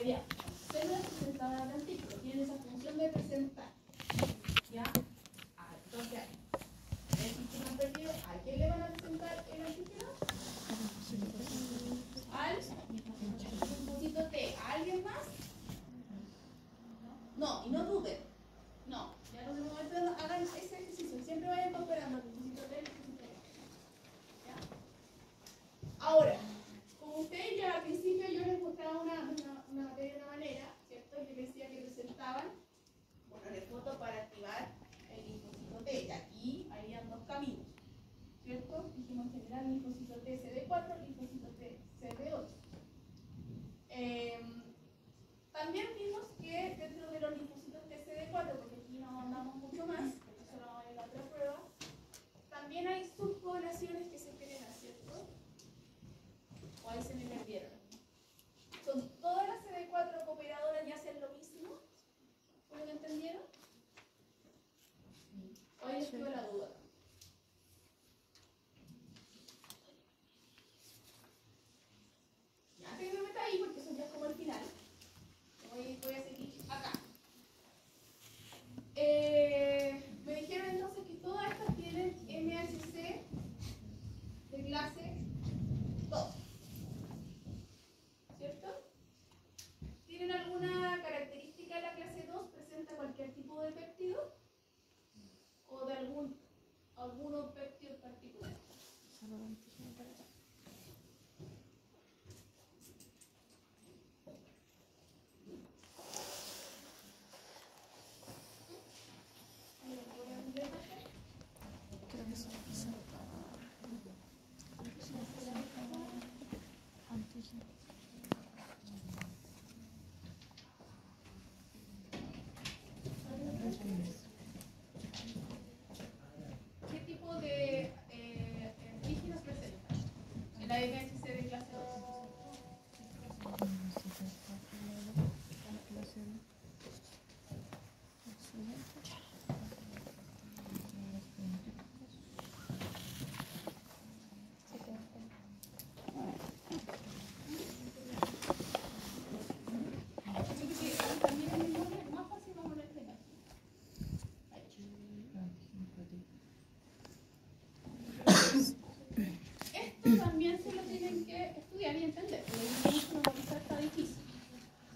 ya. Células presentadas al antígeno tienen esa función de presentar. ¿Ya? Entonces, en el sistema perdido, ¿a quién le van a presentar el antígeno? Al linfocito T. ¿A alguien más? No, y no duden. No, ya en un momento hagan ese ejercicio. Siempre vayan comparando el linfocito T y el linfocito T. ¿Ya? Ahora, como ustedes ya al principio yo les mostraba una materia de una manera, ¿cierto? Yo les decía que presentaban, bueno, les foto para activar el linfocito T. Y aquí habían dos caminos, ¿cierto? Dijimos en general linfocito T CD4, linfocito T CD8. También vimos que dentro de los linfocitos TCD4, porque aquí no andamos mucho más, porque eso lo vamos a ver en la otra prueba, también hay subpoblaciones que se generan, ¿cierto? O ahí se me perdieron. ¿Son todas las CD4 cooperadoras y hacen lo mismo? ¿Fue lo que entendieron? ¿O ahí les quedó la duda? Ya, que me meta ahí porque eso ya es como el final. Voy a seguir acá. Me dijeron entonces que todas estas tienen MHC de clase 2, ¿cierto? ¿Tienen alguna característica de la clase 2? ¿Presenta cualquier tipo de péptido? ¿O de alguno péptido en particular? ¿Qué tipo de antígenos presenta en la MHC de clase 2? Esto también se lo tienen que estudiar y entender, porque no memorizar está difícil.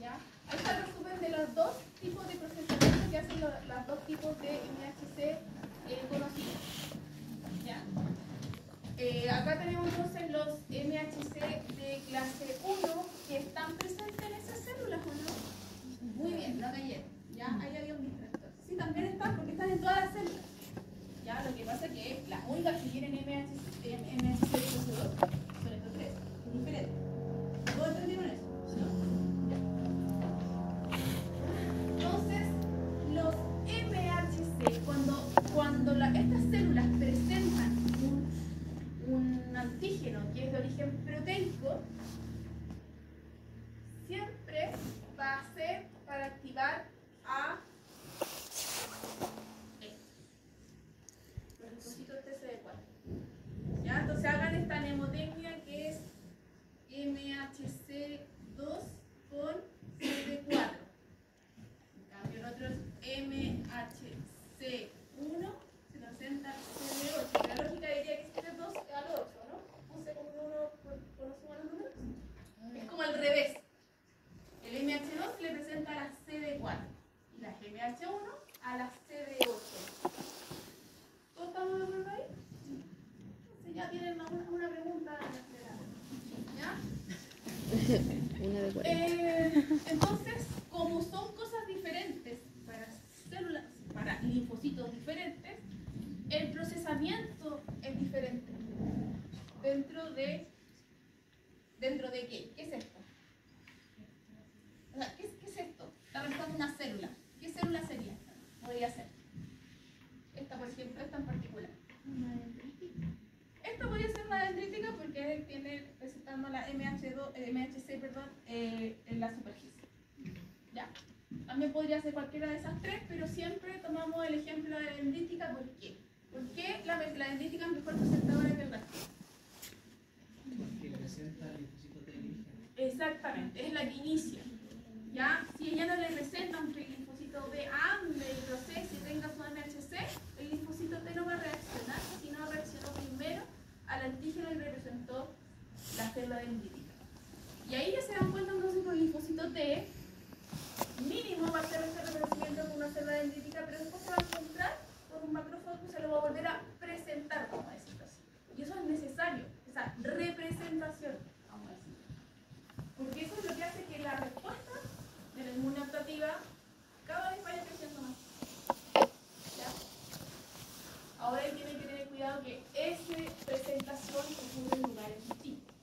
¿Ya? Ahí está el resumen de los dos tipos de procesamiento que hacen los dos tipos de MHC conocidos. ¿Ya? Acá tenemos entonces los MHC de clase 1 que están presentes en esas células, ¿o no? Muy bien, no cayeron. ¿Ya? Ahí había un distractor. Sí, también están porque están en todas las células. ¿Ya? Lo que pasa es que las únicas que tienen MHC de clase 2 son estos tres, diferentes. ¿Todos entendieron eso? ¿No? Entonces, los MHC, cuando estas células presentan un antígeno que es de origen proteico, siempre va a ser para activar a los linfocitos TCD4. ¿Ya? Entonces hagan esta mnemotecnia que es MHC2 con CD4. En cambio, en otros MHC1 se presenta CD8. La lógica diría que este 2 es al 8, ¿no? No sé cómo uno conoce los números. Es como al revés. El MH2 se le presenta a la CD4 y la MH1 a la CD8. ¿Todos estamos de acuerdo ahí? Entonces ya tienen una pregunta. ¿Ya? Una de 40. Entonces, como son cosas diferentes para células, para linfocitos diferentes, el procesamiento es diferente. ¿Dentro de qué? ¿Qué es esto? O sea, ¿qué es esto? Está representando una célula. ¿Qué célula sería? Podría ser. Esta, por ejemplo, esta en particular. Esta podría ser una dendrítica porque él tiene presentando la MHC en la superficie. ¿Ya? También podría ser cualquiera de esas tres, pero siempre tomamos el ejemplo de la dendrítica. ¿Por qué? ¿Por qué la dendrítica es mejor presentadora que el resto? Porque presenta el linfocito T. Exactamente, es la que inicia. ¿Ya? Si ella no le presenta un linfocito B ande y procese y tenga su MHC, el linfocito T no va a reaccionar, sino reaccionó primero al antígeno y representó la célula dendrítica. Y ahí ya se dan cuenta entonces que el linfocito T mínimo va a hacer este reconocimiento con una célula dendrítica, pero después se va a encontrar con un macrófago y se lo va a volver a presentar, vamos a decirlo así. Y eso es necesario, esa representación, vamos a decirlo. Porque eso es lo que hace que la respuesta de la inmune adaptativa cada vez vaya creciendo más. ¿Ya? Ahora hay que tener cuidado que esa presentación ocurre en lugares distintos.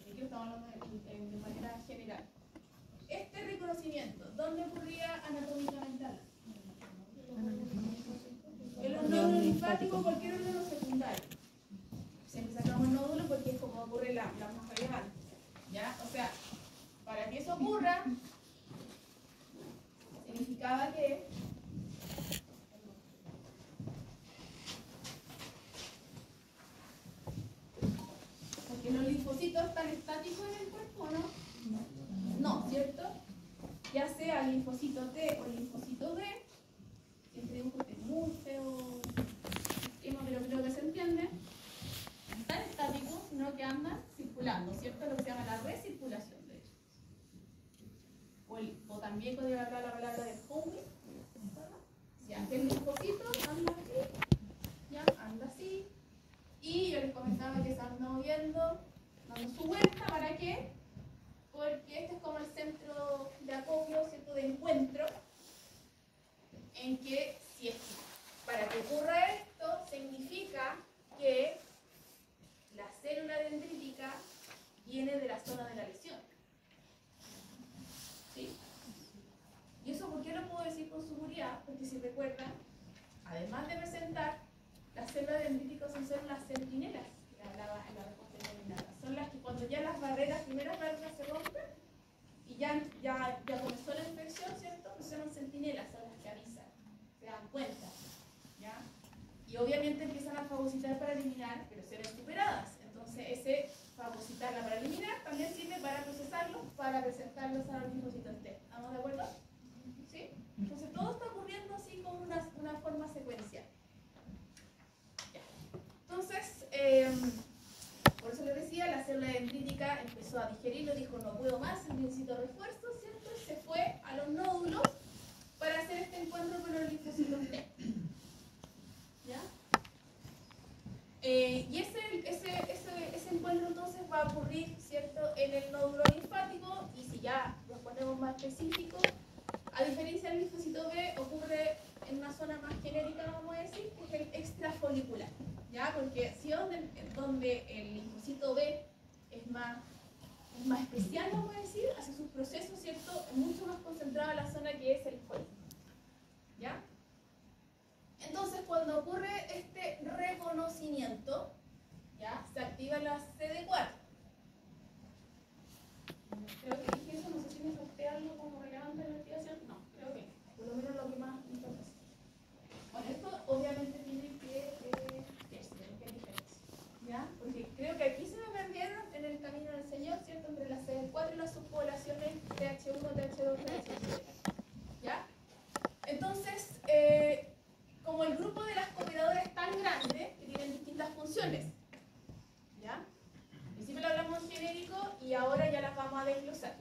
Aquí estamos hablando de manera general. Este reconocimiento, ¿dónde ocurría anatómicamente? En los nódulos linfáticos, cualquier órgano secundario. Siempre sacamos nódulos porque es como ocurre la hoja antes. ¿Ya? O sea, para que eso ocurra, significaba que porque los linfocitos están estáticos en el cuerpo, ¿no? No, ¿cierto? Ya sea linfocito T o linfocito B, siempre digo que es muy feo, pero creo que se entiende, no están estáticos, sino que andan circulando, ¿cierto? Lo que se llama la recirculación, de hecho. O también cuando iba a hablar la palabra de homing, ya que el linfocito anda aquí, ya anda así, y yo les comentaba que se anda moviendo, dando su vuelta, ¿para qué? Porque este es como el centro de acopio, ¿cierto? De encuentro, en que si es para que ocurra esto, significa que la célula dendrítica viene de la zona de la lesión. ¿Sí? ¿Y eso por qué lo puedo decir con seguridad? Porque si recuerdan, además de presentar, las células dendríticas son células centinelas, que hablaba en la respuesta denominada. Son las que cuando ya las primeras barreras se rompen y ya comenzó la infección, ¿cierto? Pues se llaman centinelas, son las que avisan, se dan cuenta, ¿ya? Y obviamente empiezan a fagocitar para eliminar, pero se ven superadas. Entonces ese fagocitarla para eliminar también sirve para procesarlo, para presentarlos a los linfocitos T. ¿Estamos de acuerdo? ¿Sí? Entonces todo está ocurriendo así como una forma secuencial. Ya. Entonces, por eso les decía, la célula dendrítica empezó a digerirlo, dijo no puedo más, necesito refuerzo, ¿cierto? Y se fue a los nódulos para hacer este encuentro con los linfocitos T. ¿Ya? Y ese encuentro entonces va a ocurrir, ¿cierto?, en el nódulo linfático, y si ya nos ponemos más específicos, a diferencia del linfocito B, ocurre en una zona más genérica, vamos a decir, que es el extrafolicular, ¿ya? Porque si donde el linfocito B es más especial, vamos a decir, hace sus procesos, ¿cierto?, es mucho más concentrado en la zona que es el folículo, ¿ya? Entonces, cuando ocurre este reconocimiento, ¿ya?, se activa la CD4. Creo que dije eso, no sé si me salté algo como relevante en la activación. No, creo que no. Por lo menos lo que más importa. Bueno, esto obviamente tiene que diferencia, ¿ya? Porque creo que aquí se me perdieron en el camino del Señor, ¿cierto?, entre la CD4 y las subpoblaciones TH1, TH2, TH3, ¿ya? Entonces, como el grupo de las cooperadoras es tan grande, que tienen distintas funciones, ¿ya? Al principio lo hablamos en genérico y ahora ya las vamos a desglosar.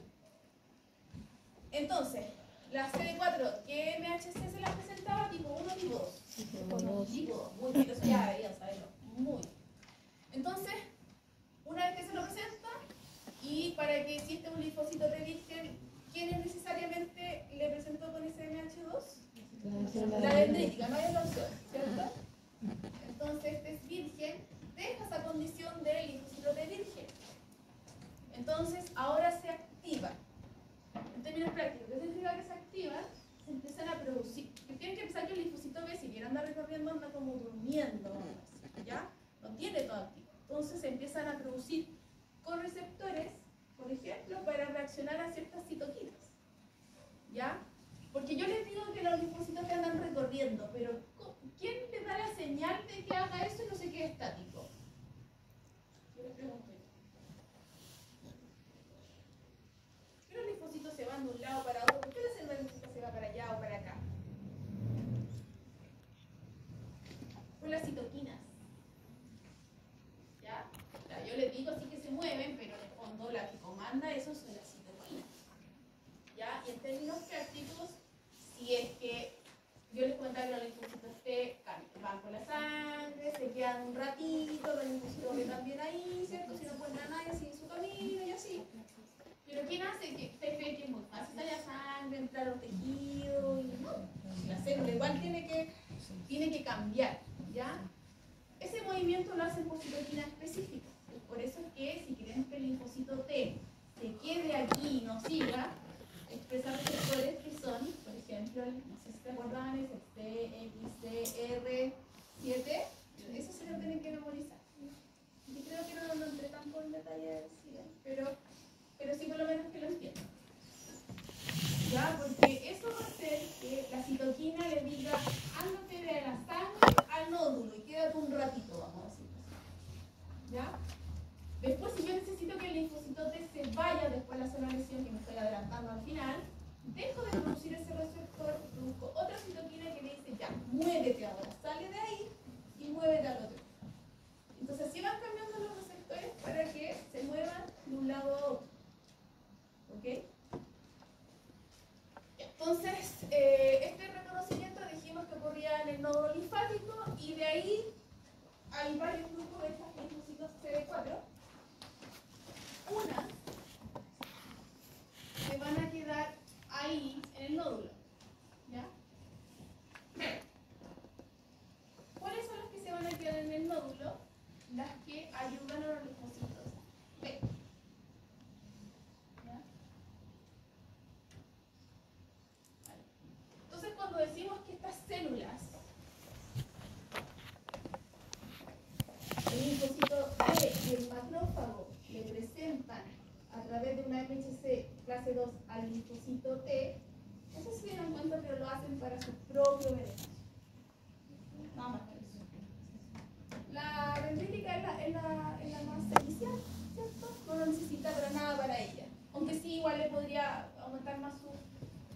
Entonces, la CD4, ¿qué MHC se las presentaba? Tipo 1, tipo 2. Tipo 2. Muy bien, eso ya deberían saberlo. Muy bien. Entonces, una vez que se lo presenta, y para que exista un linfocito de virgen, ¿quién es necesariamente le presentó con ese MH2? La dendrítica, no hay la opción, ¿cierto? Entonces, este es virgen, deja esa condición de linfocito de virgen. Entonces, ahora se activa. En términos prácticos, ¿qué significa que se activa? Se empiezan a producir. Tienen que pensar que el linfocito B, si bien anda recorriendo, anda como durmiendo, ¿ya? No tiene todo activo. Entonces, se empiezan a producir correceptores, por ejemplo, para reaccionar a ciertas citoquinas, ¿ya? Porque yo les digo que los linfocitos que andan recorriendo, pero ¿quién le da la señal de que haga eso y no se quede estático? Yo les pregunto. ¿Qué los linfocitos se van de un lado para Yo les comentaba que los linfocitos T van con la sangre, se quedan un ratito, los linfocitos B también ahí, ¿cierto? Si no encuentran a nadie, siguen su camino y así. Pero ¿quién hace que usted cree que es muy fácil salir la sangre, entrar a los tejidos? Y no, la célula igual tiene que cambiar, ¿ya? Ese movimiento lo hacen por citoquinas específicas. Por eso es que si queremos que el linfocito T se quede aquí y no siga, expresa receptores que son, por ejemplo, no sé si te acuerdan, es TXCR7, eso se lo tienen que memorizar. Y creo que no lo entré tanto en detalle, pero sí por lo menos que lo entiendan. ¿Ya? Porque eso va a hacer que la citoquina le diga, ándate de la sangre al nódulo y quédate un ratito, vamos a decirlo así. ¿Ya? Después, si yo necesito que el linfocito T se vaya después de hacer la lesión, que me estoy adelantando al final, dejo de producir ese receptor, produzco otra citoquina que me dice, ya, muévete ahora, sale de ahí y muévete al otro. Entonces, así van cambiando los receptores para que se muevan de un lado a otro. ¿Ok? Entonces, este reconocimiento dijimos que ocurría en el nódulo linfático y de ahí hay varios grupos de estas linfocitos CD4. Unas se van a quedar ahí en el nódulo. ¿Ya? ¿Cuáles son las que se van a quedar en el nódulo? Las que ayudan a los linfocitos B. ¿Ya? Vale. Entonces, cuando decimos que estas células, el linfocito B y el macrófago, le presentan a través de una MHC clase 2 al linfocito T, no sé si se dieron cuenta, pero lo hacen para su propio beneficio. Nada más que eso. La dendrítica es la más inicial, ¿cierto? No lo necesita para nada para ella. Aunque sí, igual le podría aumentar más su...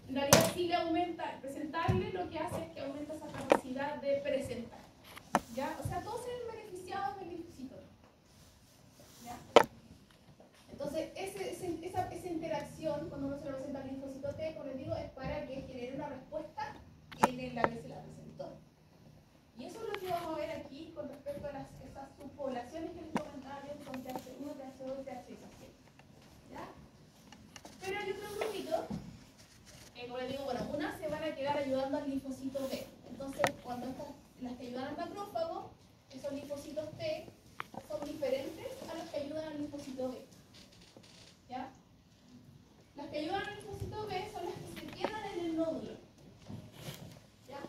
En realidad sí le aumenta, presentarle lo que hace es que aumenta esa capacidad de presentar. ¿Ya? O sea, todos se ven beneficiados del linfocito. ¿Ya? Entonces, esa interacción, cuando uno se lo presenta al linfocito T, como les digo, es para que genere una respuesta en la que se la presentó. Y eso es lo que vamos a ver aquí con respecto a esas subpoblaciones que les comentaba bien con TH1, TH2, TH6. ¿Ya? Pero hay otro grupito, como les digo, bueno, unas se van a quedar ayudando al linfocito B. Entonces, cuando las que ayudan al macrófago, esos linfocitos T son diferentes a los que ayudan al linfocito B. ¿Ya? Las que ayudan al linfocito B son las que se quedan en el nódulo. ¿Ya?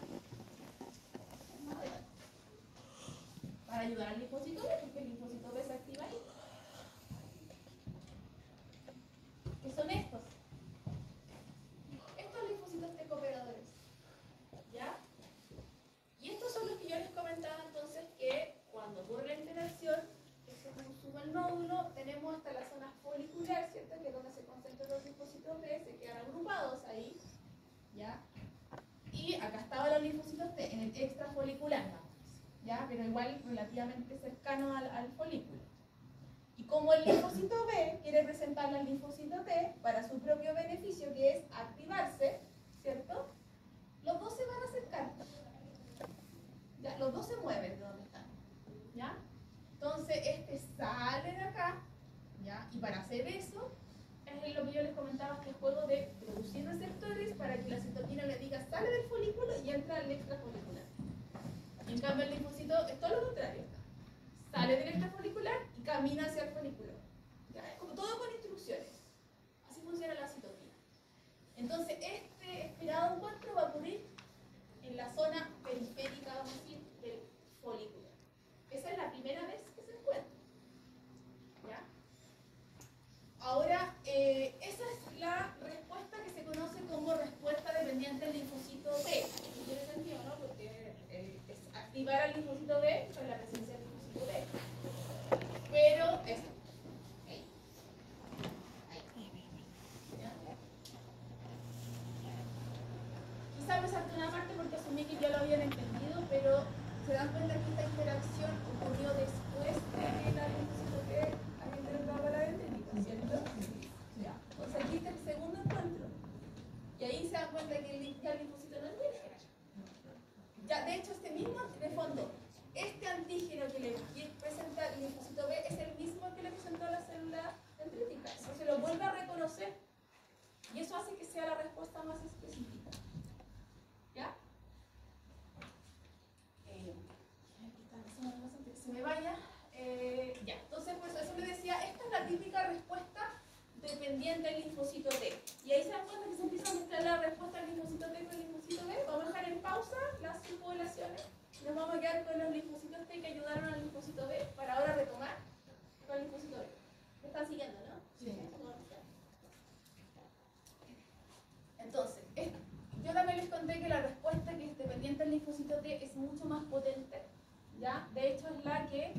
Para ayudar al linfocito B, porque el linfocito B se activa ahí. ¿Qué son estos? Estos linfocitos T cooperadores. ¿Ya? Y estos son los que yo les comentaba entonces que cuando ocurre la interacción, que se consuma el nódulo, tenemos hasta la zona folicular, ¿cierto? Que es donde se concentran los linfocitos B, se quedan agrupados ahí. ¿Ya? Y acá estaban los linfocitos T, en el extrafolicular, ¿ya? Pero igual relativamente cercano al folículo. Y como el linfocito B quiere presentarle al linfocito T para su propio beneficio, que es activarse, ¿cierto? Los dos se van a acercar. ¿Ya? Los dos se mueven de donde están. ¿Ya? Entonces, este sale de acá, ¿ya? Y para hacer eso, es lo que yo les comentaba, que es juego de producir receptores para que la citoquina le diga sale del folículo y entra al extrafolicular. Y en cambio el linfocito es todo lo contrario. Sale del extrafolicular y camina hacia el folículo. ¿Ya? Es como todo con instrucciones. Así funciona la citoquina. Entonces este esperado encuentro va a ocurrir en la zona periférica, vamos a decir, del folículo. Esa es la primera vez que se encuentra. ¿Ya? Ahora, esa es la respuesta que se conoce como respuesta dependiente del linfocito B. Tiene sentido, ¿no? Porque es activar al linfocito B con la presencia del linfocito B. Pero es ahí. ¿Ya? Quizá me salté una parte porque asumí que ya lo habían entendido, pero se dan cuenta que esta interacción ocurrió después de que la linfocito B haya interactuado con la dendrítica, ¿cierto? Ya. Entonces aquí está el segundo encuentro. Y ahí se dan cuenta que ya el linfocito no es virgen. Y eso hace que sea la respuesta más específica. ¿Ya? Aquí está, antes de que se me vaya. Ya, entonces pues eso les decía, esta es la típica respuesta dependiente del linfocito T. Y ahí se dan cuenta que se empieza a mezclar la respuesta del linfocito T con el linfocito B. Vamos a dejar en pausa las subpoblaciones. Nos vamos a quedar con los linfocitos T que ayudaron al linfocito B para ahora retomar con el linfocito B. ¿Me están siguiendo, no? Sí. Entonces, yo también les conté que la respuesta que es dependiente del linfocito T es mucho más potente, ¿ya? De hecho, es la que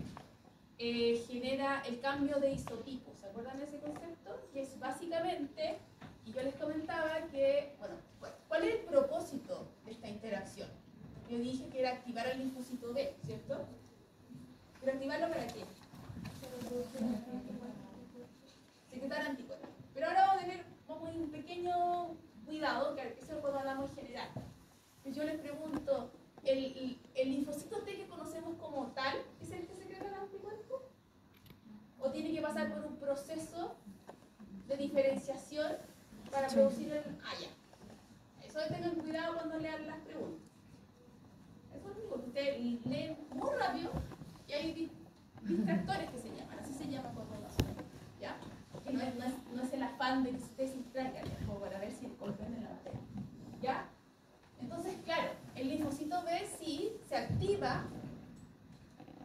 genera el cambio de isotipo. ¿Se acuerdan de ese concepto? Que es básicamente, y yo les comentaba que, bueno, ¿cuál es el propósito de esta interacción? Yo dije que era activar el linfocito B, ¿cierto? ¿Pero activarlo para qué? Secretar anticuerpos. Pero ahora vamos a tener un pequeño cuidado, que eso es cuando hablamos en general. Pues yo les pregunto, ¿el linfocito T que conocemos como tal es el que secreta el anticuerpo? ¿O tiene que pasar por un proceso de diferenciación para producir el... ya. Eso tengan cuidado cuando lean las preguntas. Eso es lo que ustedes leen muy rápido y hay distractores que se llaman, así se llama cuando lo hacen, ¿ya? Que no es el afán de que ustedes se distraigan, como para ver si comprenden la materia, ¿ya? Entonces, claro, el linfocito B sí se activa,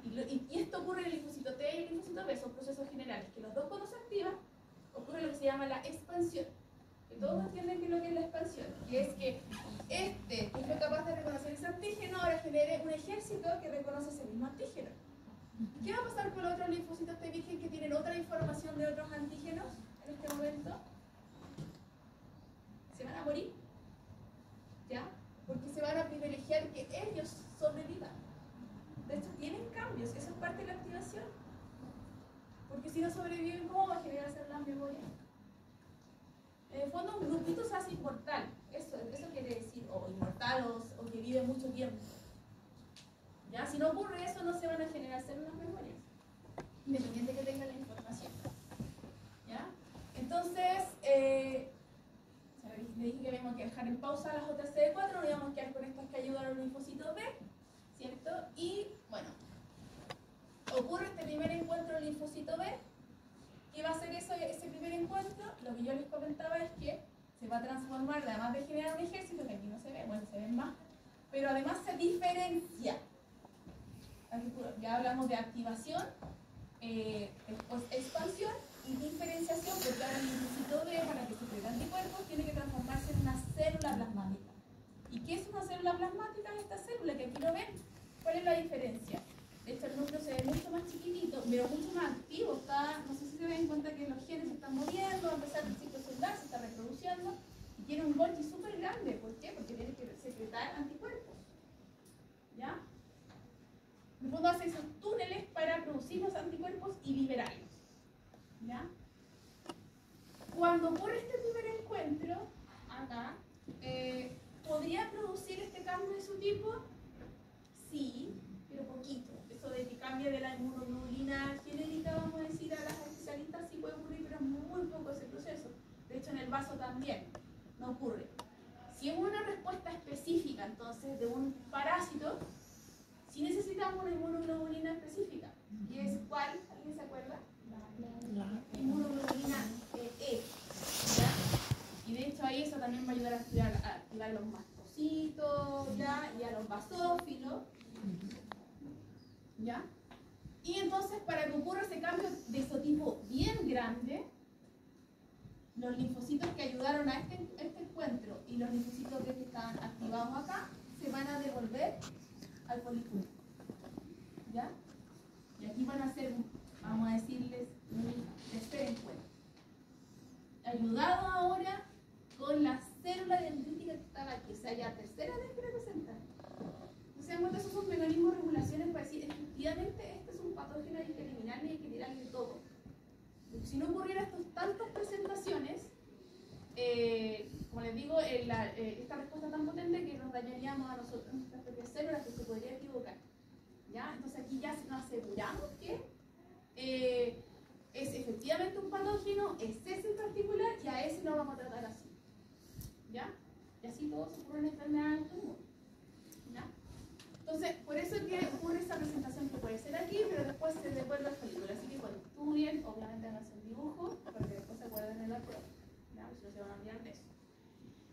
y esto ocurre en el linfocito T y el linfocito B, son procesos generales, que los dos cuando se activan, ocurre lo que se llama la expansión. Que todos entienden que es lo que es la expansión, que es que que es lo capaz de reconocer ese antígeno, ahora genere un ejército que reconoce ese mismo antígeno. ¿Qué va a pasar con los otros linfocitos T virgen que tienen otra información de otros antígenos en este momento? ¿Se van a morir? ¿Ya? Porque se van a privilegiar que ellos sobrevivan. De hecho, tienen cambios, eso es parte de la activación. Porque si no sobreviven, ¿cómo va a generar células memoria? En el fondo, un grupito se hace inmortal. Eso quiere decir, o inmortal, o que vive mucho tiempo. ¿Ya? Si no ocurre eso, no se van a generar células memorias, independiente de que tengan la información. ¿Ya? Entonces, le dije que habíamos que dejar en pausa las otras CD4, nos íbamos a quedar con estas que ayudan a los linfocitos B, ¿cierto? Y, bueno, ocurre este primer encuentro del linfocito B. ¿Qué va a hacer ese primer encuentro? Lo que yo les comentaba es que se va a transformar, además de generar un ejército, que aquí no se ve, bueno, se ven más, pero además se diferencia. Ya hablamos de activación, expansión y diferenciación, porque ahora el linfocito B, para que se cree anticuerpos, tiene que transformarse en una célula plasmática. ¿Y qué es una célula plasmática? Esta célula que aquí lo ven. ¿Cuál es la diferencia? De hecho, el núcleo se ve mucho más chiquitito, pero mucho más activo. No sé si se den cuenta que los genes se están moviendo, va a empezar el ciclo celular, se está reproduciendo, y tiene un Golgi súper grande. ¿Por qué? Porque tiene que secretar anticuerpos. ¿Ya? En el fondo hace esos túneles para producir los anticuerpos y liberarlos. ¿Ya? Cuando ocurre este primer encuentro, acá, ¿podría producir este cambio de su tipo? Sí, pero poquito. Eso de que cambie de la inmunoglobulina genérica, vamos a decir, a las especialistas, sí puede ocurrir, pero es muy poco ese proceso. De hecho, en el vaso también no ocurre. Si es una respuesta específica, entonces, de un parásito, si necesitamos una inmunoglobulina específica. ¿Y es cuál? ¿Alguien se acuerda? La inmunoglobulina E. ¿Ya? Y de hecho ahí eso también va a ayudar a activar los mastocitos, ¿ya? Y a los basófilos. ¿Ya? Y entonces para que ocurra ese cambio de isotipo bien grande, los linfocitos que ayudaron a este encuentro y los linfocitos que estaban activados acá se van a devolver al folículo. ¿Ya? Y aquí van a ser, vamos a decirles, un tercer encuentro. Ayudado ahora con la célula dendrítica que estaba aquí, o sea, ya tercera vez que representa. Entonces, esos son mecanismos de regulaciones para decir, efectivamente, este es un patógeno, hay que eliminarle y hay que tirarle todo. Porque si no ocurriera estas tantas presentaciones, como les digo, esta respuesta tan potente que nos dañaríamos a nosotros, nuestras propias células, que se podría equivocar. ¿Ya? Entonces aquí ya nos aseguramos que es efectivamente un patógeno, es ese en particular, y a ese lo vamos a tratar así. cuando se ocurre una enfermedad en tu inmune. ¿Ya? Entonces, por eso es que ocurre esa presentación que puede ser aquí, pero después se devuelve al folículo. Así que cuando estudien, obviamente hagan el dibujo, para que después se acuerden de la prueba. ¿Ya? Si no se van a olvidar de eso.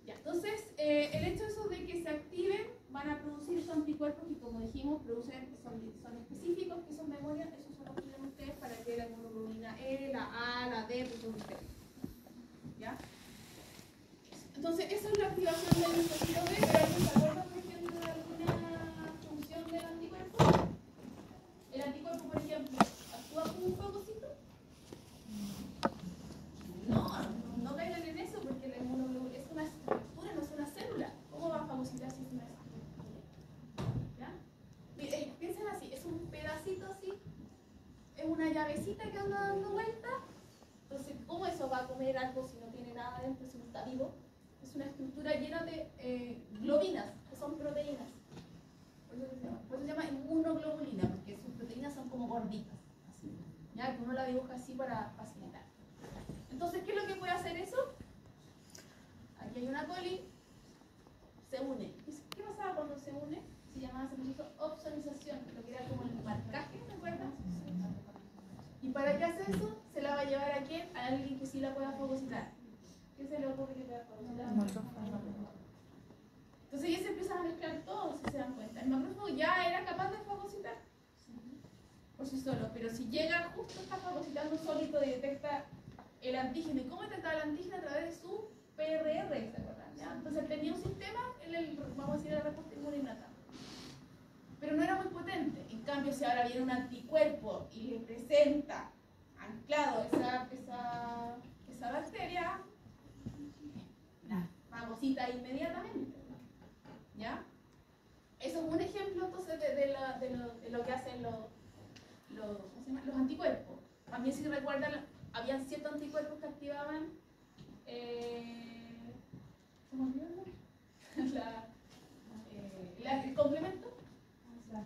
Ya, entonces, el hecho eso de que se activen, van a producir esos anticuerpos que, como dijimos, son específicos, que son memorias, esos son los que tienen ustedes para que la hemoglobina E, la A, la D, pues son ustedes. ¿Ya? Entonces, esa es la activación del linfocito B, pero ¿alguien se acuerda, por ejemplo, de alguna función del anticuerpo? El anticuerpo, por ejemplo, ¿actúa como un fagocito? No caigan en eso, porque la inmunoglobulina es una estructura, no es una célula. ¿Cómo va a fagocitar si es una estructura? ¿Ya? Piensen así, es un pedacito así, es una llavecita que anda dando vuelta. Entonces, ¿cómo eso va a comer algo si no tiene nada dentro, si no está vivo? Es una estructura llena de globinas, que son proteínas. Por eso se llama inmunoglobulina, porque sus proteínas son como gorditas. Así, ¿ya? Que uno la dibuja así para facilitar. Entonces, ¿qué es lo que puede hacer eso? Aquí hay una coli, se une. ¿Qué pasaba cuando se une? Se llamaba ese proceso opsonización, lo que era como el marcaje, ¿te acuerdas? ¿Y para qué hace eso? Se la va a llevar a quién? A alguien que sí la pueda fagocitar. ¿Qué se le ocurre que pueda fagocitar? Entonces ya se empiezan a mezclar todos, si se dan cuenta. El macrófago ya era capaz de fagocitar por sí solo, pero si llega justo está fagocitando solito y detecta el antígeno. ¿Y cómo detectaba el antígeno? A través de su PRR, ¿se acuerdan? ¿Ya? Entonces tenía un sistema, vamos a decir, la respuesta inmune innata. Pero no era muy potente. En cambio, si ahora viene un anticuerpo y le presenta anclado esa bacteria, la fagocita inmediatamente. ¿Ya? Eso es un ejemplo entonces de lo que hacen los anticuerpos. También, si recuerdan, habían ciertos anticuerpos que activaban ¿se me olvidó el nombre? El complemento. Sí, la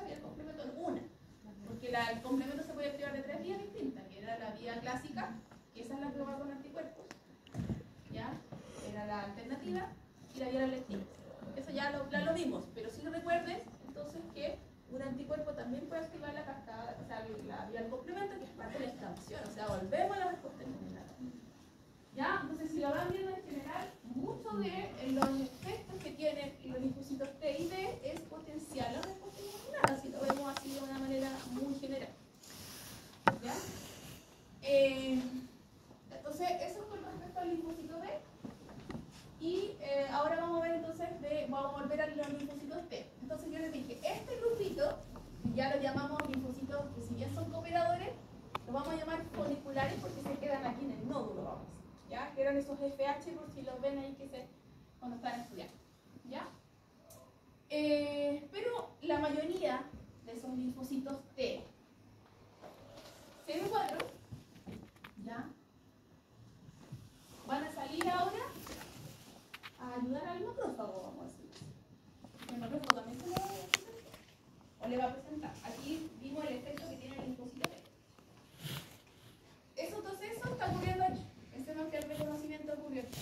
vía del complemento en una. Porque el complemento se puede activar de 3 vías distintas, que era la vía clásica, que esa es la que va con anticuerpos. ¿Ya? Era la alternativa, y la vía lectina. Eso ya lo vimos, pero si lo recuerdes, entonces que un anticuerpo también puede activar la cascada, o sea, la vía del complemento, que es parte de la expansión, o sea, volvemos a la respuesta inmunitaria. ¿Ya? Entonces, si lo van viendo en general, muchos de los efectos que tienen los linfocitos T y B es potenciar la respuesta inmunitaria, si lo vemos así de una manera muy general. ¿Ya? Entonces, eso es con respecto al linfocito B. Y ahora vamos a ver entonces, vamos a volver a los linfocitos T. Entonces yo les dije, este grupito, ya lo llamamos linfocitos que si bien son cooperadores, los vamos a llamar foliculares porque se quedan aquí en el nódulo, vamos a decir. ¿Ya? Que eran esos FH, por si los ven ahí cuando están estudiando. ¿Ya? Pero la mayoría de esos linfocitos T, CD4, ¿ya? Van a salir ahora a ayudar al macrófago, vamos a decir. El macrófago también se lo va a presentar, o le va a presentar. Aquí vimos el efecto que tiene el linfocito T. Eso está ocurriendo aquí. Pensemos que el reconocimiento ocurrió aquí.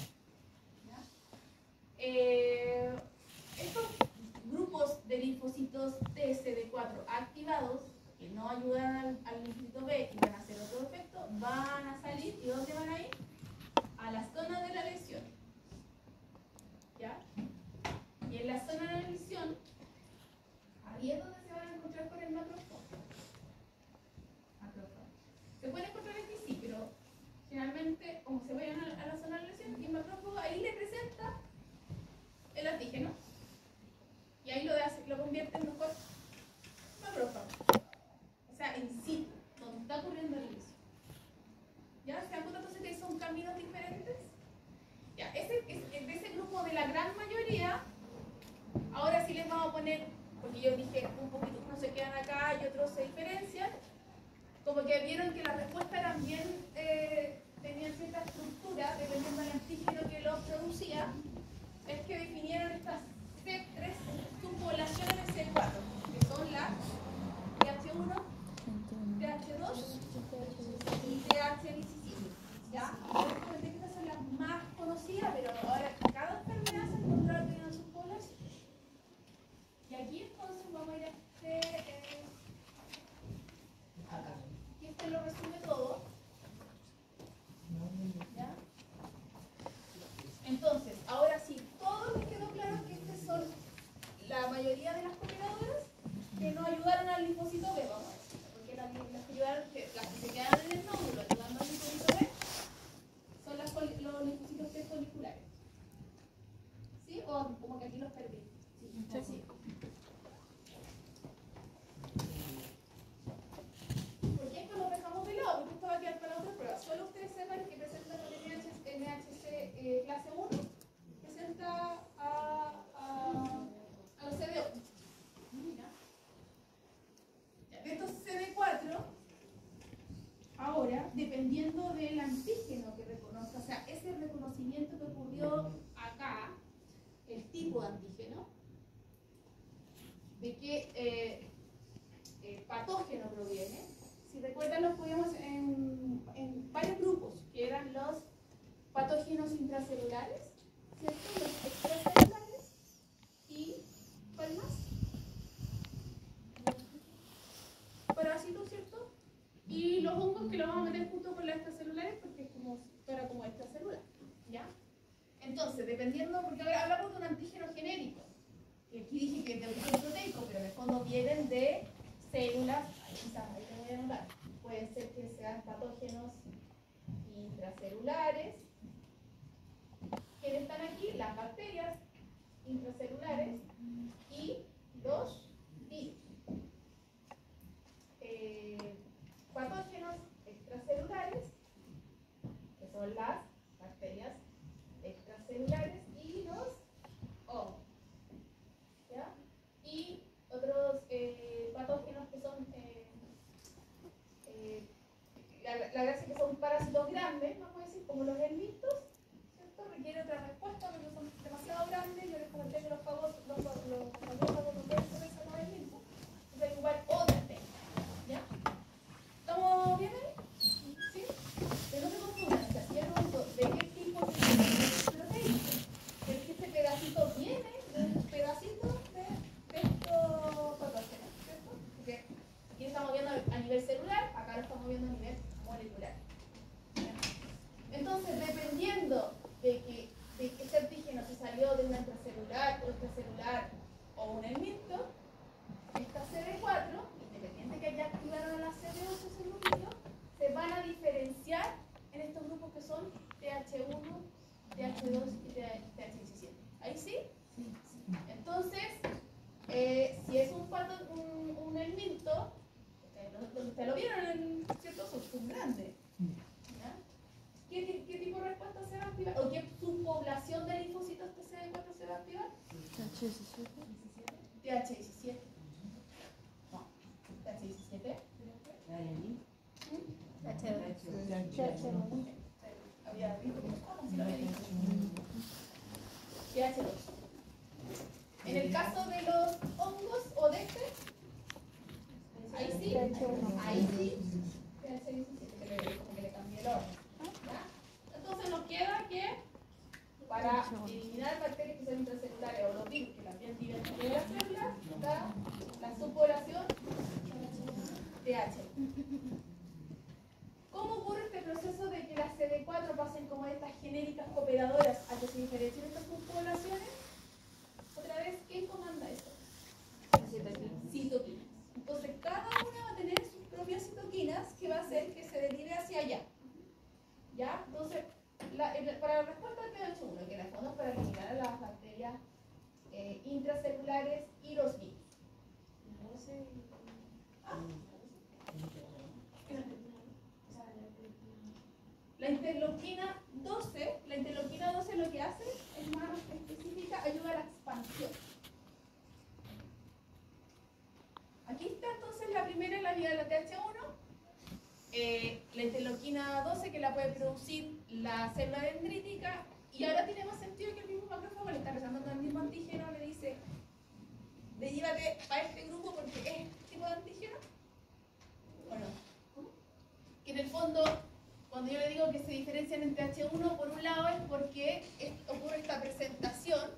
Estos grupos de linfocitos T, CD4 activados, que no ayudan al linfocito B y van a hacer otro efecto, van a salir. ¿Y dónde van a ir? A la zona de la lesión. ¿Ya? Y en la zona de la lesión, ahí es donde se van a encontrar con el macrófago. Se puede encontrar aquí, sí, pero generalmente, como se vayan a la zona de la lesión, el macrófago ahí le presenta el antígeno. Y ahí lo convierte en mejor macrófago. O sea, en situ, donde está ocurriendo la lesión. ¿Ya? ¿Se dan cuenta entonces que son caminos diferentes? Ya, de ese grupo de la gran mayoría, ahora sí les vamos a poner, porque yo dije un poquito, unos se quedan acá y otros se diferencian, como que vieron que las respuestas también tenían cierta estructura, Entonces, ahora sí, todos les quedó claro que estas son la mayoría de las cooperadoras que no ayudaron al linfocito B, vamos a decir, porque las que ayudaron, las que se quedaron en el nódulo ayudando al linfocito B son los linfocitos T foliculares. ¿Sí? O como que aquí los perdí. Sí. Sí. Porque esto lo dejamos de lado, porque esto va a quedar para la otra prueba. Solo ustedes sepan que presenta con NHC clase 1, presenta a los CD8. De estos CD4, ahora, dependiendo del antígeno que reconozca, o sea, ese reconocimiento que ocurrió acá, el tipo de antígeno, de qué patógeno proviene. Si recuerdan, los podíamos en varios grupos, que eran los patógenos intracelulares, ¿cierto? Los extracelulares y ¿cuál más? Parásitos, ¿cierto? Y los hongos, que los vamos a meter junto con las extracelulares porque es como si fuera como extracelular, ¿ya? Entonces, dependiendo, porque ahora hablamos de un antígeno genérico, que aquí dije que es de origen proteico, pero en el fondo vienen de células, ahí te voy a hablar, pueden ser que sean patógenos intracelulares. ¿Quiénes están aquí? Las bacterias intracelulares y los virus. Patógenos extracelulares, que son las bacterias extracelulares y los hongos, ¿ya? Y otros patógenos que son la gracia que son parásitos grandes, vamos a decir, como los helmintos, ¿cierto? Requiere otra respuesta porque son demasiado grandes. Yo les comenté que los fagófagos no pueden comerse los helmintos, entonces hay que ocupar otra técnica, ¿ya? ¿Estamos bien ahí? ¿Sí? Pero no se confundan, o sea, si yo pregunto de qué tipo de proteico, es que este pedacito viene de un pedacito de estos patógenos, ¿cierto? Porque aquí estamos viendo a nivel celular, acá lo estamos viendo a nivel molecular. Entonces, dependiendo de que este antígeno se salió de una intracelular o extracelular o un helminto, esta CD4, independiente que haya activaron a la CD8 ese grupito, se van a diferenciar en estos grupos que son TH1, TH2 y TH17. ¿Ahí sí? Sí. Entonces, si es un helminto, ustedes lo vieron en ciertos subgrandes. ¿Qué tipo de respuesta se va a activar? ¿O qué subpoblación de linfocitos TCD4 se va a activar? TH17. No. TH17. TH2. Había visto cómo se lo había dicho. TH2. En el caso de los hongos o de este, ahí sí. TH17, como que le cambié el orden. Entonces nos queda que para eliminar bacterias que son intracelulares o los virus que también viven en la célula, da la subpoblación TH. ¿Cómo ocurre este proceso de que las CD4 pasen como estas genéricas cooperadoras a que se diferencien estas subpoblaciones? Otra vez, ¿quién comanda esto? Citoquinas. Entonces cada una va a tener sus propias citoquinas que va a hacer que se derive hacia allá. ¿Ya? Entonces, para la respuesta al TH1, que en el fondo es para eliminar a las bacterias intracelulares y los virus. La interleuquina 12, lo que hace es más específica, ayuda a la expansión. Aquí está entonces la primera, la vía de la TH1. La interleuquina 12 que la puede producir la célula dendrítica, y ahora tiene más sentido que el mismo macrófago le está presentando el mismo antígeno, le dice llévate a este grupo porque es este tipo de antígeno. Bueno, que en el fondo, cuando yo le digo que se diferencian en TH1, por un lado es porque ocurre esta presentación,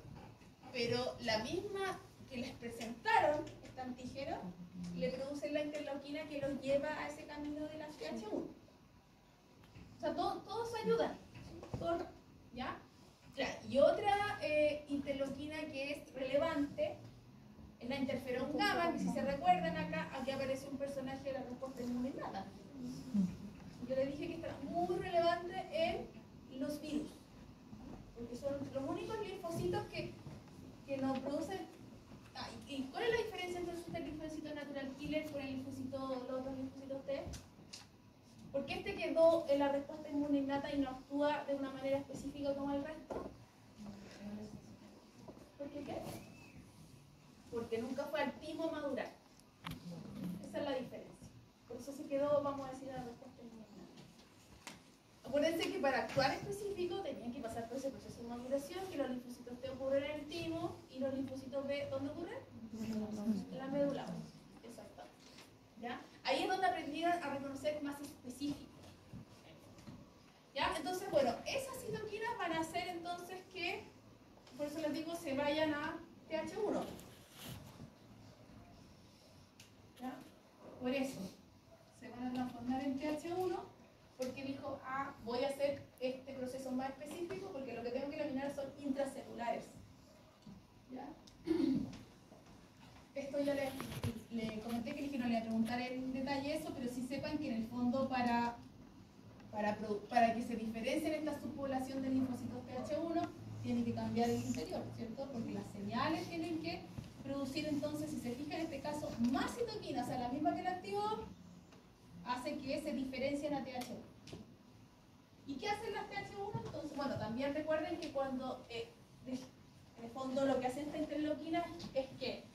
pero la misma que les presentaron este antígeno le producen la interleuquina que los lleva a ese camino de la TH1. O sea, todos ayudan. ¿Ya? Y recordaban, que si se recuerdan acá, aquí aparece un personaje de la respuesta inmune innata. Yo les dije que está muy relevante en los virus, porque son los únicos linfocitos que nos producen. ¿Y cuál es la diferencia entonces del linfocito natural killer con el linfocito, los otros linfocitos T? ¿Por qué este quedó en la respuesta inmune innata y no actúa de una manera específica como el resto? ¿Por qué qué? Porque nunca fue activo o madurar. Esa es la diferencia. Por eso se quedó, vamos a decir, en la respuesta inmune innata. Acuérdense que para actuar específico tenían que pasar por ese proceso de maduración, que los linfocitos T ocurren en el timo y los linfocitos B, ¿dónde ocurren? En la médula. Exacto. ¿Ya? Ahí es donde aprendieron a reconocer más específico. ¿Ya? Entonces, bueno, esas citoquinas van a hacer entonces que, por eso les digo, se vayan a TH1. ¿Ya? Por eso, se van a transformar en TH1, porque dijo, voy a hacer este proceso más específico, porque lo que tengo que eliminar son intracelulares. ¿Ya? Esto ya le comenté que no le voy a preguntar en detalle eso, pero sí sepan que en el fondo para que se diferencien esta subpoblación de linfocitos TH1, tiene que cambiar el interior, ¿cierto? Porque las señales tienen que producir entonces, si se fijan en este caso, más citoquinas, o sea, la misma que el activo, hace que se diferencien a TH1. ¿Y qué hacen las TH1? Entonces, bueno, también recuerden que cuando, en el fondo, lo que hacen esta interleuquina es que,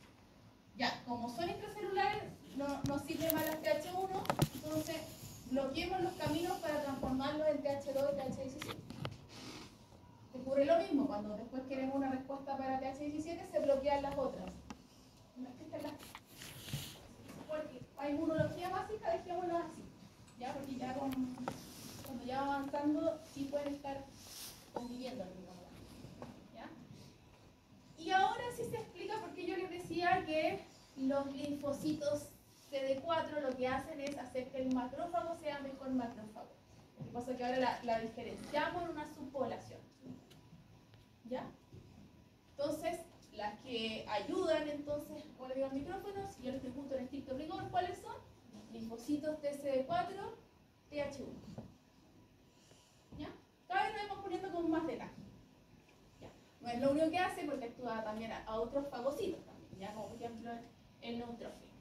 ya, como son intracelulares, no sirve más las TH1, entonces bloqueemos los caminos para transformarlos en TH2 y TH17. Ocurre lo mismo, cuando después queremos una respuesta para TH17, se bloquean las otras. Porque hay inmunología básica, dejémoslo así. ¿Ya? Porque ya cuando ya va avanzando, sí pueden estar conviviendo al mismo lugar. ¿Ya? Y ahora sí se explica por qué yo les decía que los linfocitos CD4 lo que hacen es hacer que el macrófago sea mejor macrófago. Lo que pasa es que ahora la diferenciamos en una subpoblación. ¿Ya? Entonces, las que ayudan entonces por el micrófono, si yo les pregunto en estricto rigor, ¿cuáles son? Linfocitos TCD4, TH1. ¿Ya? Cada vez nos vamos poniendo con más detalle. ¿Ya? No es lo único que hace, porque actúa también a otros fagocitos también, ¿ya? Como por ejemplo el neutrófilo.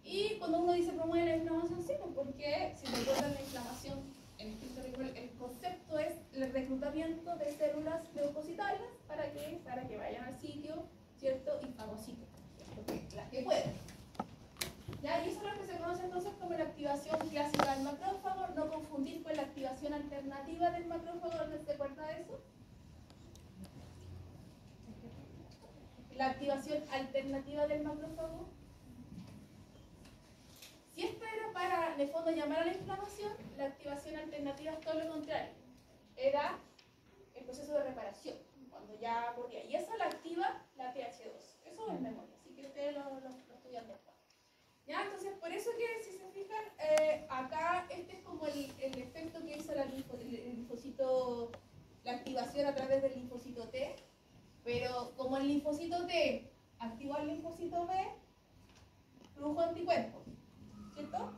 Y cuando uno dice promueve la inflamación, sí, porque si recuerdan la inflamación, en estricto rigor, el concepto es el reclutamiento de células leucocitarias para que vayan al sitio, ¿cierto? Y fagocitos, las que pueden. ¿Ya? Y eso es lo que se conoce entonces como la activación clásica del macrófago, no confundir con la activación alternativa del macrófago. ¿Dónde se acuerda de eso? La activación alternativa del macrófago. Si esto era para, en el fondo, llamar a la inflamación, la activación alternativa es todo lo contrario. Era el proceso de reparación, cuando ya ocurría. Y eso la activa la TH2. Eso es memoria, así que ustedes lo estudian después. ¿Ya? Entonces, por eso que, si se fijan, acá este es como el efecto que hizo el linfocito, la activación a través del linfocito T. Pero como el linfocito T activó al linfocito B, produjo anticuerpos. ¿Cierto?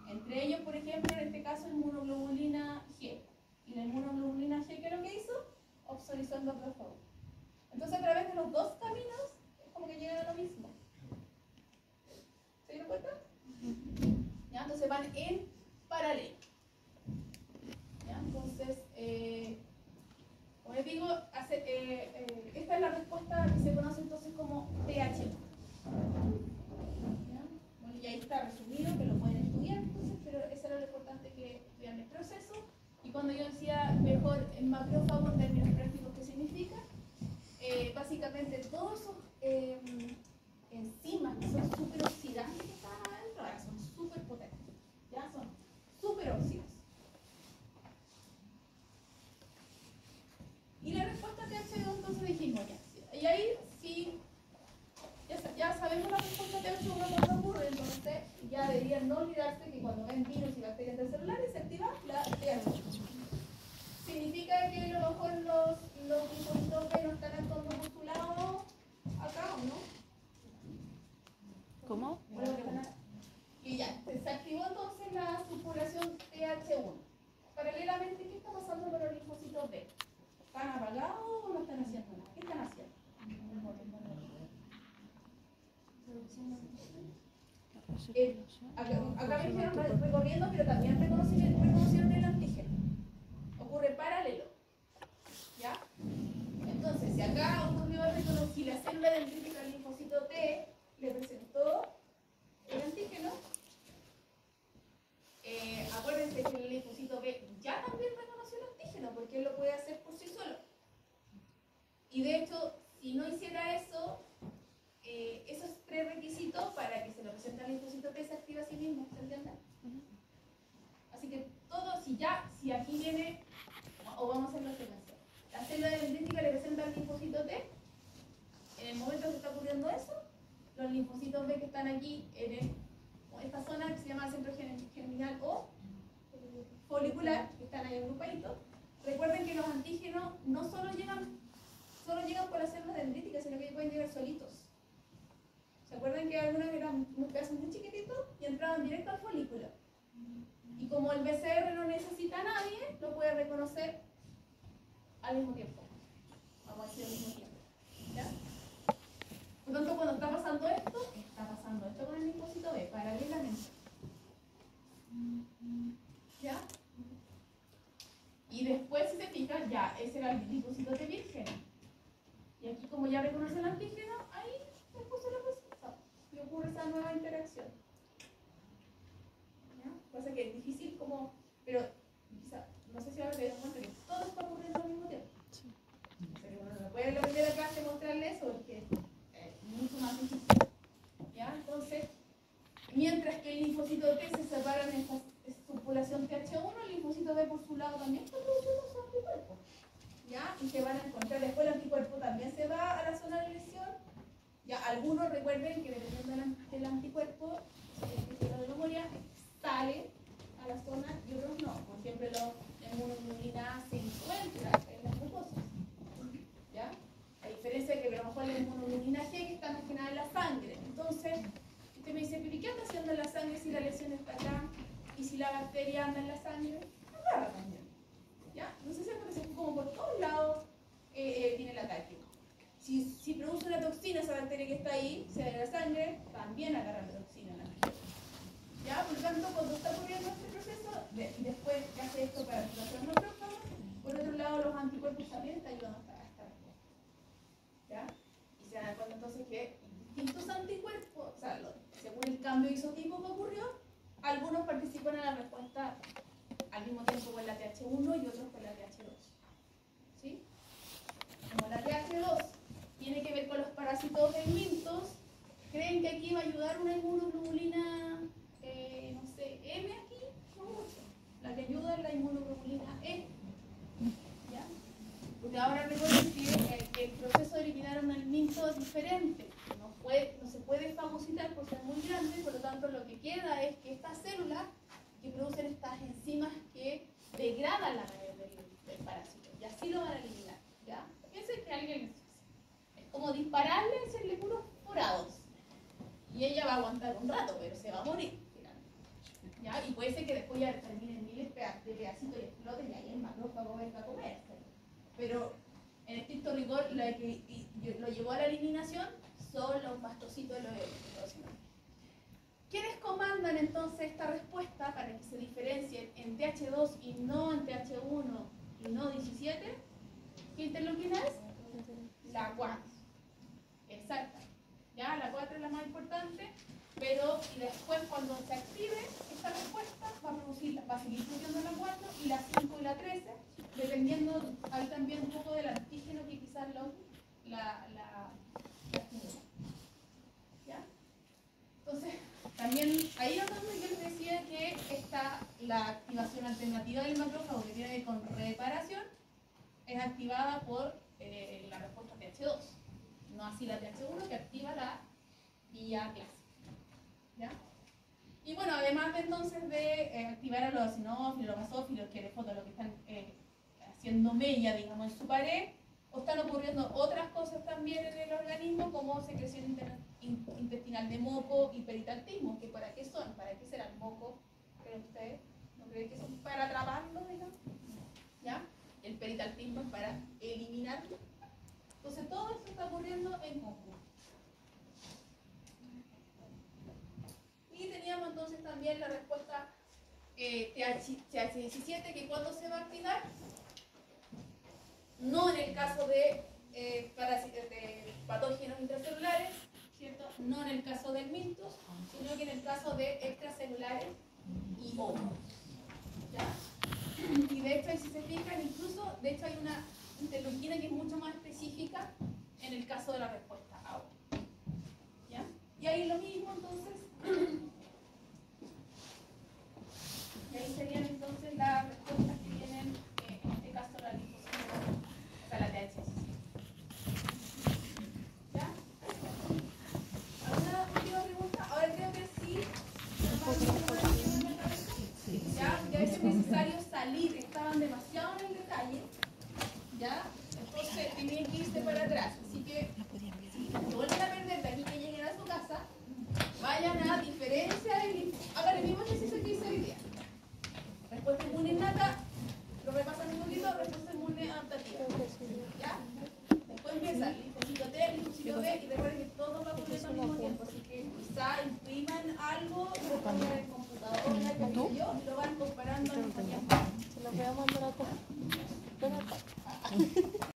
Entre ellos, por ejemplo, en este caso, inmunoglobulina G. Y la inmunoglobulina G, ¿qué es lo que hizo? Obsolizó el macrófago. Entonces, a través de los dos caminos, es como que llegan a lo mismo. ¿Se dieron cuenta? ¿Ya? Entonces van en paralelo. ¿Ya? Entonces, como les digo, esta es la respuesta que se conoce entonces como TH1. Y ahí está resumido, que lo pueden estudiar, entonces, pero eso era lo importante, que estudian el proceso. Y cuando yo decía mejor en macrófago, en términos prácticos, ¿qué significa? Básicamente todos esos enzimas que son súper oxidantes que están adentro, ahora son súper potentes, ya son súper óxidos. Y la respuesta TH2, entonces dijimos ya. Y ahí sí. Ya sabemos la respuesta TH1 cuando ocurre, entonces ya deberían no olvidarse que cuando ven virus y bacterias intercelulares se activa la TH1. ¿Significa que a lo mejor los linfocitos B no están actuando por su lado acá o no? recorriendo, pero también reconocieron el antígeno. Ocurre paralelo. ¿Ya? Entonces, si acá ocurrió si la célula dendrítica del linfocito T le presentó el antígeno, acuérdense que el linfocito B ya también reconoció el antígeno, porque él lo puede hacer por sí solo. Y de hecho, si no hiciera eso, esos prerequisitos para que se lo presente al linfocito T se activa a sí mismo, ¿se entiende? Así que todo, si aquí viene, o vamos a hacer la secuencia. La célula dendrítica le presenta al linfocito T. En el momento que está ocurriendo eso, los linfocitos B que están aquí en esta zona que se llama centro germinal o folicular, que están ahí agrupaditos, recuerden que los antígenos no solo llegan por las células dendríticas, sino que pueden llegar solitos. ¿Se acuerdan que algunas eran unos pedazos muy chiquititos y entraban directo al folículo? Y como el BCR no necesita a nadie, lo puede reconocer al mismo tiempo. Vamos a decir al mismo tiempo. ¿Ya? Por lo tanto, cuando está pasando esto con el linfocito B, paralelamente. ¿Ya? Y después, si se fijan, ya, ese era el linfocito T virgen. Y aquí, como ya reconoce el antígeno, ahí después se lo presenta. Y ocurre esa nueva interacción. ¿Ya? Pasa que es difícil como... Pero, quizá, no sé si ahora te das cuenta que todo está ocurriendo al mismo tiempo. Sí. O sea, que bueno, no puede en la primera clase mostrarle eso porque es mucho más difícil. ¿Ya? Entonces, mientras que el linfocito T se separa en esta subpoblación TH1, el linfocito B por su lado también está produciendo su anticuerpo. ¿Ya? Y se van a encontrar. Después el anticuerpo también se va a la zona de lesión. Ya, algunos recuerden que dependiendo del anticuerpo, de memoria, sale a la zona y otros no. Por ejemplo, la inmunoglobulina se encuentra en las mucosas. ¿Ya? A diferencia de que a lo mejor la inmunoglobulina G que está más que nada en la sangre. Entonces, usted me dice, ¿pero qué anda haciendo en la sangre si la lesión está acá? Y si la bacteria anda en la sangre, agarra también. ¿Ya? Entonces, es como por todos lados tiene el ataque. Si produce una toxina, esa bacteria que está ahí, se da en la sangre, también agarra la toxina en la sangre. ¿Ya? Por lo tanto, cuando está ocurriendo este proceso, y después que hace esto para la situación macrófaga, por otro lado, los anticuerpos también te ayudan a esta respuesta. ¿Ya? Y se dan cuenta entonces que distintos anticuerpos, o sea, según el cambio isotipo que ocurrió, algunos participan en la respuesta al mismo tiempo con la TH1 y otros con la TH2. ¿Sí? Como la TH2 tiene que ver con los parásitos helmintos, ¿creen que aquí va a ayudar una inmunoglobulina, no sé, M aquí? No mucho. La que ayuda es la inmunoglobulina E. ¿Ya? Porque ahora recuerden que el proceso de eliminar un helminto es diferente. No se puede fagocitar por ser muy grande, por lo tanto lo que queda es que estas células que producen estas enzimas que degradan la red del parásito, y así lo van a eliminar. ¿Ya? Fíjense que alguien es como dispararle y hacerle puros forados. Y ella va a aguantar un rato, pero se va a morir. ¿Ya? Y puede ser que después ya terminen miles de pedacitos y exploten y ahí el macrófago venga a comerse. Pero en estricto rigor, lo que lo llevó a la eliminación son los mastocitos de los eritrocitos. ¿Quiénes comandan entonces esta respuesta para que se diferencien en TH2 y no en TH1 y no 17? ¿Qué interleuquina es? La 4. Exacto. Ya, la 4 es la más importante, pero y después cuando se active esta respuesta va a seguir produciendo la 4 y la 5 y la 13, dependiendo ahí también un poco del antígeno que quizás la estimula. ¿Ya? Entonces, también ahí donde yo les decía que está la activación alternativa del macrófago que tiene que ver con reparación, es activada por la respuesta TH2, no así la TH1 que activa la vía clásica. ¿Ya? Y bueno, además de entonces de activar a los eosinófilos, los basófilos, que de fondo lo que están haciendo mella, digamos, en su pared, o están ocurriendo otras cosas también en el organismo, como secreción intestinal de moco y peritaltismo, que ¿para qué son? ¿Para qué será el moco? ¿Creen ustedes? ¿No creen que son para atraparlo, digamos? ¿Ya? El peritaltismo es para eliminarlo. Entonces todo esto está ocurriendo en conjunto. Y teníamos entonces entonces también la respuesta TH17, que cuando se va a activar, no en el caso de patógenos intracelulares, ¿cierto? No en el caso del miltus, sino que en el caso de extracelulares y hongos. ¿Ya? Y de hecho, si se fijan, incluso, de hecho hay una interleuquina que es mucho más específica en el caso de la respuesta agua. ¿Ya? Y ahí lo mismo, entonces, y ahí serían entonces las respuestas que tienen, en este caso, la liposoma, o sea, la TH17. ¿Ya? ¿Alguna última pregunta? Ahora creo que sí. ¿Ya? Porque a veces es necesario salir, estaban demasiado en el detalle. ¿Ya? Entonces tenían que irse para atrás. Así que, si vuelven a perder de aquí que lleguen a su casa, vayan a diferencia del. Hagan el mismo ejercicio que hice hoy día. Respuesta inmune innata, lo repasan un poquito, respuesta inmune adaptativa. ¿Ya? Después empieza linfocito T, linfocito B, y recuerden que todo va a ocurrir al mismo tiempo. Así que quizá impriman algo, lo pongan en el computador, y lo van comparando al mismo tiempo. Se lo voy a mandar a todos.